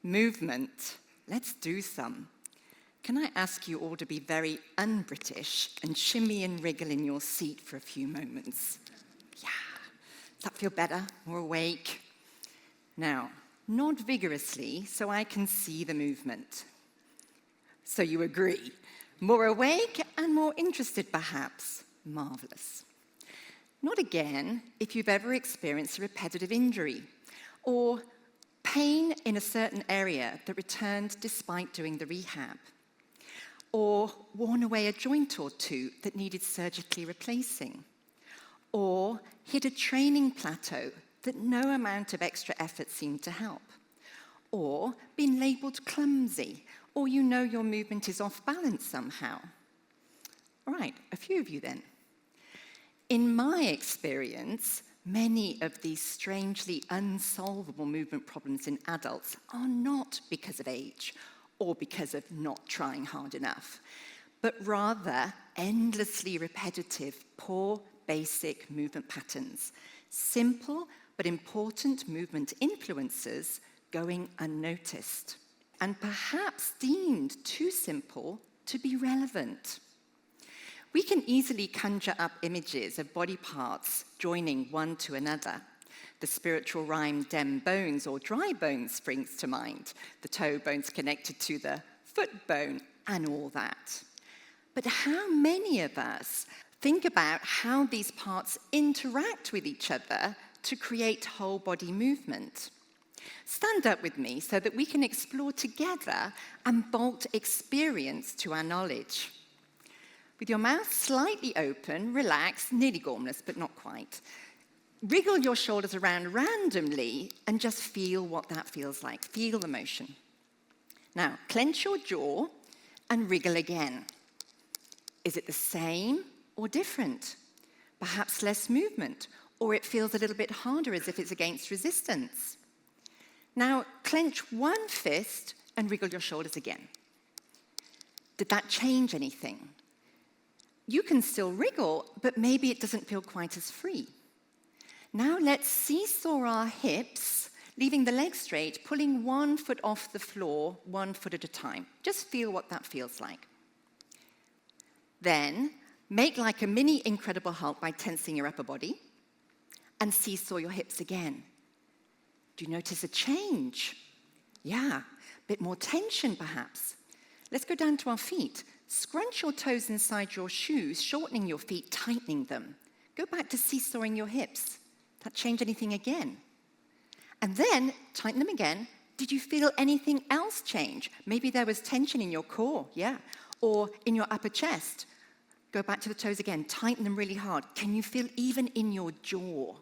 Movement. Let's do some. Can I ask you all to be very un-British and shimmy and wriggle in your seat for a few moments? Yeah. Does that feel better? More awake? Now, nod vigorously so I can see the movement. So you agree. More awake and more interested, perhaps. Marvelous. Nod again if you've ever experienced a repetitive injury or pain in a certain area that returned despite doing the rehab, or worn away a joint or two that needed surgically replacing, or hit a training plateau that no amount of extra effort seemed to help, or been labelled clumsy, or you know your movement is off balance somehow. All right, a few of you then. In my experience, many of these strangely unsolvable movement problems in adults are not because of age or because of not trying hard enough, but rather endlessly repetitive, poor, basic movement patterns, simple but important movement influences going unnoticed, and perhaps deemed too simple to be relevant. We can easily conjure up images of body parts joining one to another. The spiritual rhyme dem bones or dry bones springs to mind, the toe bones connected to the foot bone and all that. But how many of us think about how these parts interact with each other to create whole body movement? Stand up with me so that we can explore together and bolt experience to our knowledge. With your mouth slightly open, relax, nearly gormless, but not quite. Wriggle your shoulders around randomly and just feel what that feels like. Feel the motion. Now, clench your jaw and wriggle again. Is it the same or different? Perhaps less movement, or it feels a little bit harder as if it's against resistance. Now, clench one fist and wriggle your shoulders again. Did that change anything? You can still wriggle, but maybe it doesn't feel quite as free. Now let's seesaw our hips, leaving the legs straight, pulling one foot off the floor, 1 foot at a time. Just feel what that feels like. Then, make like a mini Incredible Hulk by tensing your upper body, and seesaw your hips again. Do you notice a change? Yeah, a bit more tension perhaps. Let's go down to our feet. Scrunch your toes inside your shoes, shortening your feet, tightening them. Go back to seesawing your hips. That change anything again? And then, tighten them again. Did you feel anything else change? Maybe there was tension in your core, yeah. Or in your upper chest. Go back to the toes again, tighten them really hard. Can you feel even in your jaw?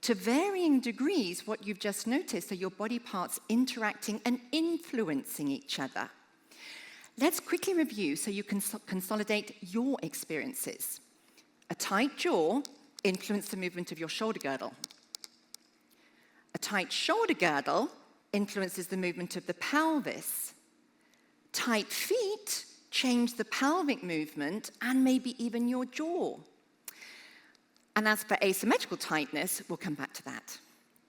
To varying degrees, what you've just noticed are your body parts interacting and influencing each other. Let's quickly review so you can consolidate your experiences. A tight jaw influences the movement of your shoulder girdle. A tight shoulder girdle influences the movement of the pelvis. Tight feet change the pelvic movement and maybe even your jaw. And as for asymmetrical tightness, we'll come back to that.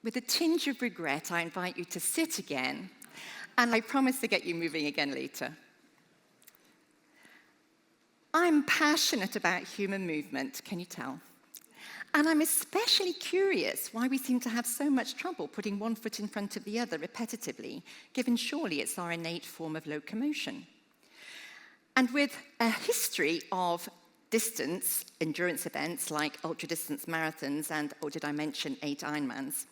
With a tinge of regret, I invite you to sit again, and I promise to get you moving again later. I'm passionate about human movement, can you tell? And I'm especially curious why we seem to have so much trouble putting one foot in front of the other repetitively, given surely it's our innate form of locomotion. And with a history of distance, endurance events like ultra-distance marathons and, oh, did I mention 8 Ironmans,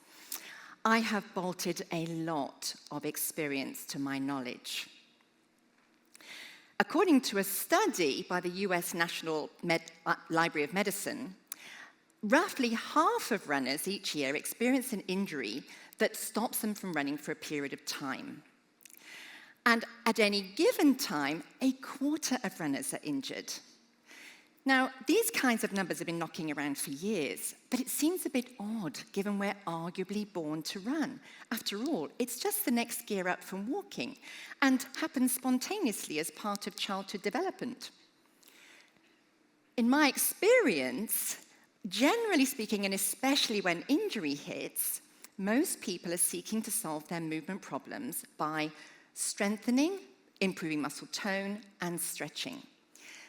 I have bolted a lot of experience to my knowledge. According to a study by the US National Library of Medicine, roughly half of runners each year experience an injury that stops them from running for a period of time. And at any given time, a quarter of runners are injured. Now, these kinds of numbers have been knocking around for years, but it seems a bit odd given we're arguably born to run. After all, it's just the next gear up from walking and happens spontaneously as part of childhood development. In my experience, generally speaking, and especially when injury hits, most people are seeking to solve their movement problems by strengthening, improving muscle tone, and stretching.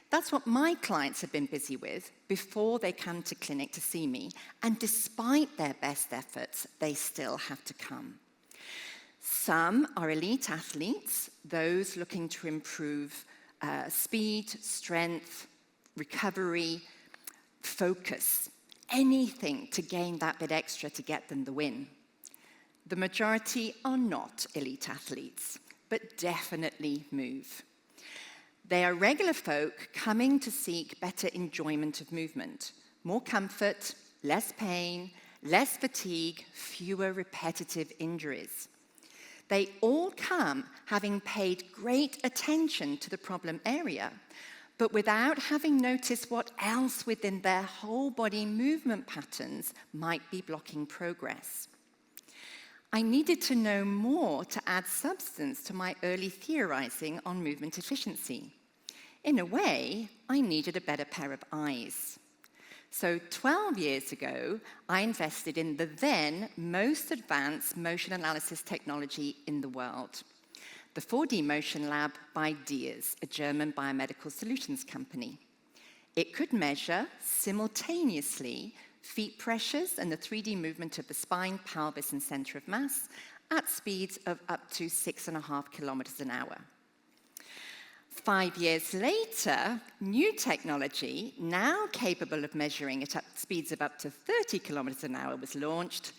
That's what my clients have been busy with before they come to clinic to see me, and despite their best efforts, they still have to come. Some are elite athletes, those looking to improve speed, strength, recovery, focus, anything to gain that bit extra to get them the win. The majority are not elite athletes, but definitely move. They are regular folk coming to seek better enjoyment of movement, more comfort, less pain, less fatigue, fewer repetitive injuries. They all come having paid great attention to the problem area, but without having noticed what else within their whole body movement patterns might be blocking progress. I needed to know more to add substance to my early theorizing on movement efficiency. In a way, I needed a better pair of eyes. So 12 years ago, I invested in the then most advanced motion analysis technology in the world, the 4D Motion Lab by Diers, a German biomedical solutions company. It could measure simultaneously feet pressures and the 3D movement of the spine, pelvis, and center of mass at speeds of up to 6.5 kilometers an hour. 5 years later, new technology, now capable of measuring at speeds of up to 30 kilometers an hour, was launched,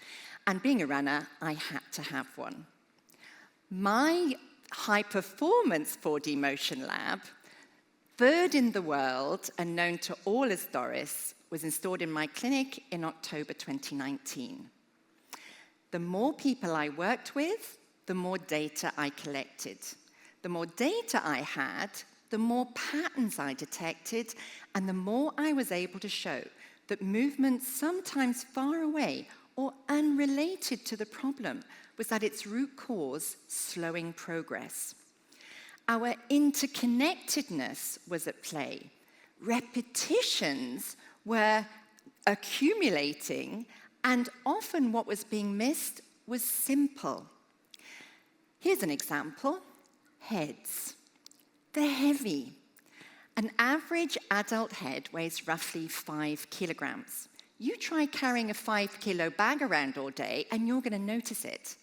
and being a runner, I had to have one. My high-performance 4D Motion Lab, third in the world and known to all as Doris, was installed in my clinic in October 2019. The more people I worked with, the more data I collected. The more data I had, the more patterns I detected, and the more I was able to show that movement sometimes far away or unrelated to the problem was at its root cause slowing progress. Our interconnectedness was at play. Repetitions were accumulating, and often what was being missed was simple. Here's an example. Heads. They're heavy. An average adult head weighs roughly 5 kilograms. You try carrying a 5-kilo bag around all day, and you're going to notice it.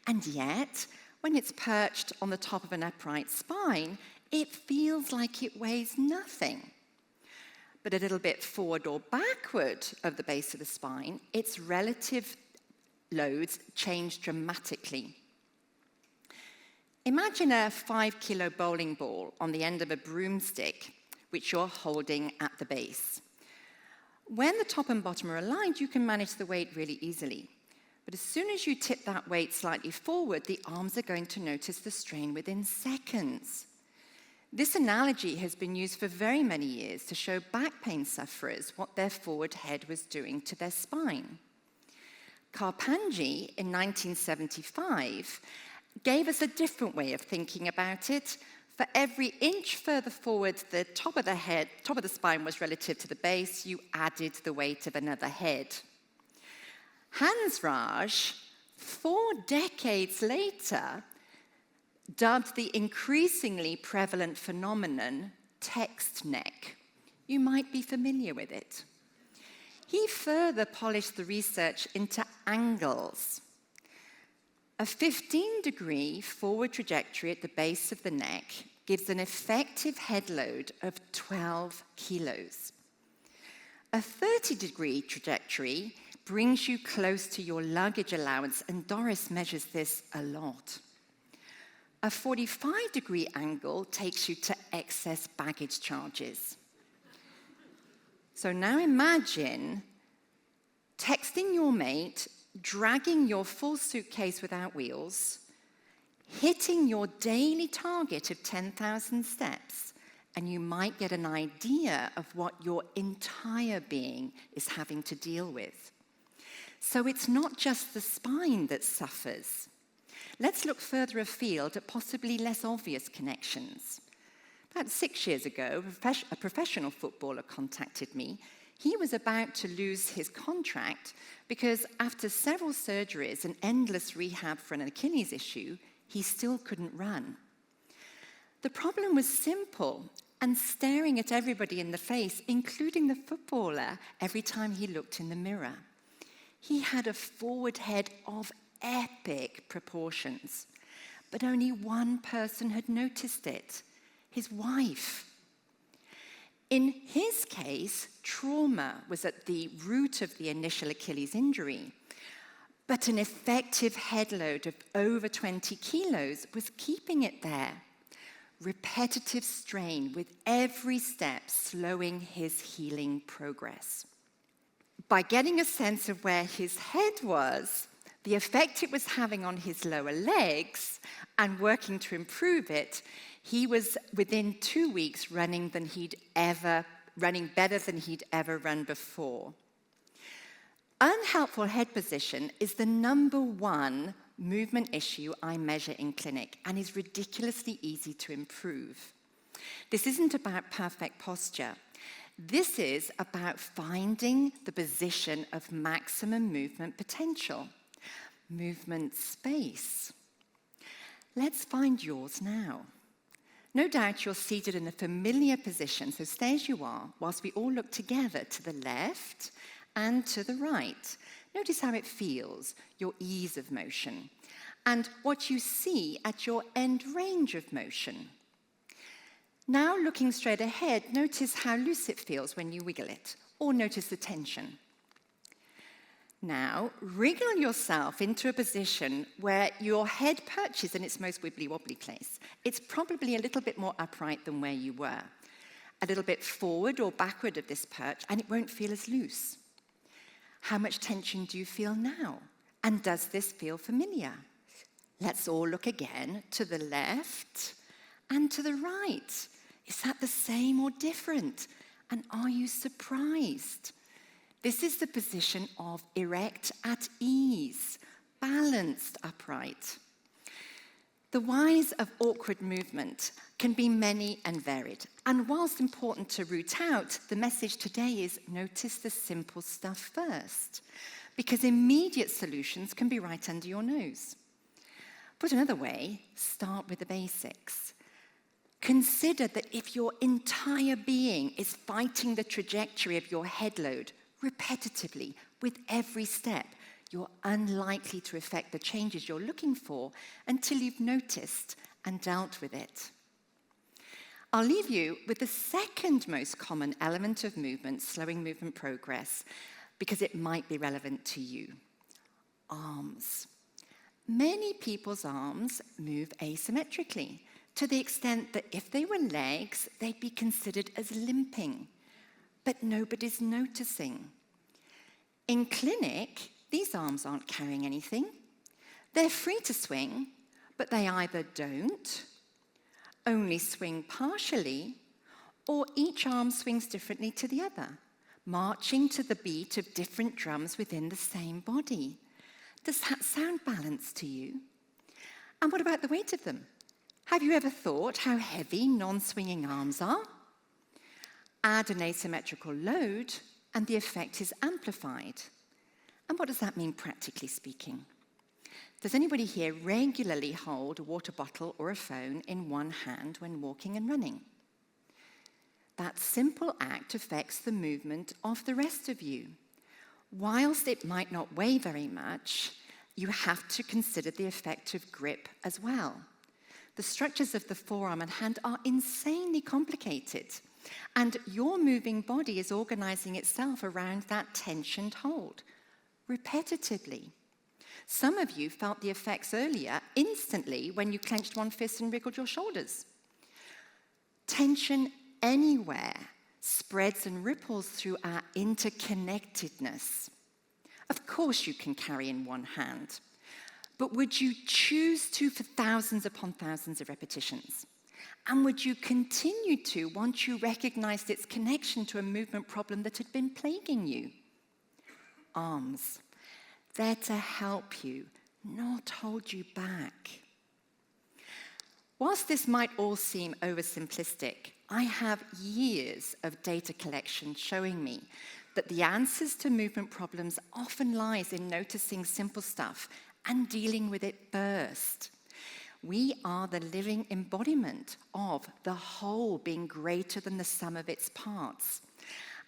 And yet, when it's perched on the top of an upright spine, it feels like it weighs nothing. But a little bit forward or backward of the base of the spine, its relative loads change dramatically. Imagine a 5-kilo bowling ball on the end of a broomstick, which you're holding at the base. When the top and bottom are aligned, you can manage the weight really easily. But as soon as you tip that weight slightly forward, the arms are going to notice the strain within seconds. This analogy has been used for very many years to show back pain sufferers what their forward head was doing to their spine. Karpanji, in 1975, gave us a different way of thinking about it. For every inch further forward the top of the spine was relative to the base, you added the weight of another head. Hans Raj, 4 decades later, dubbed the increasingly prevalent phenomenon text neck. You might be familiar with it. He further polished the research into angles. A 15-degree forward trajectory at the base of the neck gives an effective head load of 12 kilos. A 30-degree trajectory brings you close to your luggage allowance, and Doris measures this a lot. A 45-degree angle takes you to excess baggage charges. So now imagine texting your mate, dragging your full suitcase without wheels, hitting your daily target of 10,000 steps, and you might get an idea of what your entire being is having to deal with. So it's not just the spine that suffers. Let's look further afield at possibly less obvious connections. About 6 years ago, a professional footballer contacted me. He was about to lose his contract because after several surgeries and endless rehab for an Achilles issue, he still couldn't run. The problem was simple and staring at everybody in the face, including the footballer, every time he looked in the mirror. He had a forward head of epic proportions, but only one person had noticed it: his wife. In his case, trauma was at the root of the initial Achilles injury, but an effective head load of over 20 kilos was keeping it there. Repetitive strain with every step slowing his healing progress. By getting a sense of where his head was, the effect it was having on his lower legs, and working to improve it, he was within 2 weeks running better than he'd ever run before. Unhelpful head position is the #1 movement issue I measure in clinic and is ridiculously easy to improve. This isn't about perfect posture. This is about finding the position of maximum movement potential, movement space. Let's find yours now. No doubt you're seated in a familiar position, so stay as you are whilst we all look together to the left and to the right. Notice how it feels, your ease of motion, and what you see at your end range of motion. Now, looking straight ahead, notice how loose it feels when you wiggle it, or notice the tension. Now, wriggle yourself into a position where your head perches in its most wibbly-wobbly place. It's probably a little bit more upright than where you were. A little bit forward or backward of this perch, and it won't feel as loose. How much tension do you feel now? And does this feel familiar? Let's all look again to the left and to the right. Is that the same or different? And are you surprised? This is the position of erect at ease, balanced upright. The whys of awkward movement can be many and varied. And whilst important to root out, the message today is notice the simple stuff first, because immediate solutions can be right under your nose. Put another way, start with the basics. Consider that if your entire being is fighting the trajectory of your head load repetitively with every step, you're unlikely to effect the changes you're looking for until you've noticed and dealt with it. I'll leave you with the second most common element of movement, slowing movement progress, because it might be relevant to you: arms. Many people's arms move asymmetrically, to the extent that if they were legs, they'd be considered as limping, but nobody's noticing. In clinic, these arms aren't carrying anything. They're free to swing, but they either don't, only swing partially, or each arm swings differently to the other, marching to the beat of different drums within the same body. Does that sound balanced to you? And what about the weight of them? Have you ever thought how heavy non-swinging arms are? Add an asymmetrical load, and the effect is amplified. And what does that mean practically speaking? Does anybody here regularly hold a water bottle or a phone in one hand when walking and running? That simple act affects the movement of the rest of you. Whilst it might not weigh very much, you have to consider the effect of grip as well. The structures of the forearm and hand are insanely complicated, and your moving body is organizing itself around that tensioned hold, repetitively. Some of you felt the effects earlier instantly when you clenched one fist and wriggled your shoulders. Tension anywhere spreads and ripples through our interconnectedness. Of course you can carry in one hand, but would you choose to for thousands upon thousands of repetitions? And would you continue to once you recognized its connection to a movement problem that had been plaguing you? Arms. They're to help you, not hold you back. Whilst this might all seem oversimplistic, I have years of data collection showing me that the answers to movement problems often lies in noticing simple stuff and dealing with it first. We are the living embodiment of the whole being greater than the sum of its parts.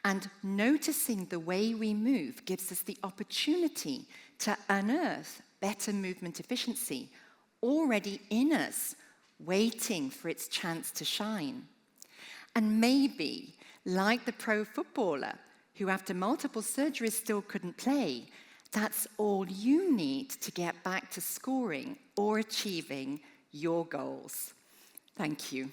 And noticing the way we move gives us the opportunity to unearth better movement efficiency already in us, waiting for its chance to shine. And maybe, like the pro footballer who after multiple surgeries still couldn't play, that's all you need to get back to scoring or achieving your goals. Thank you.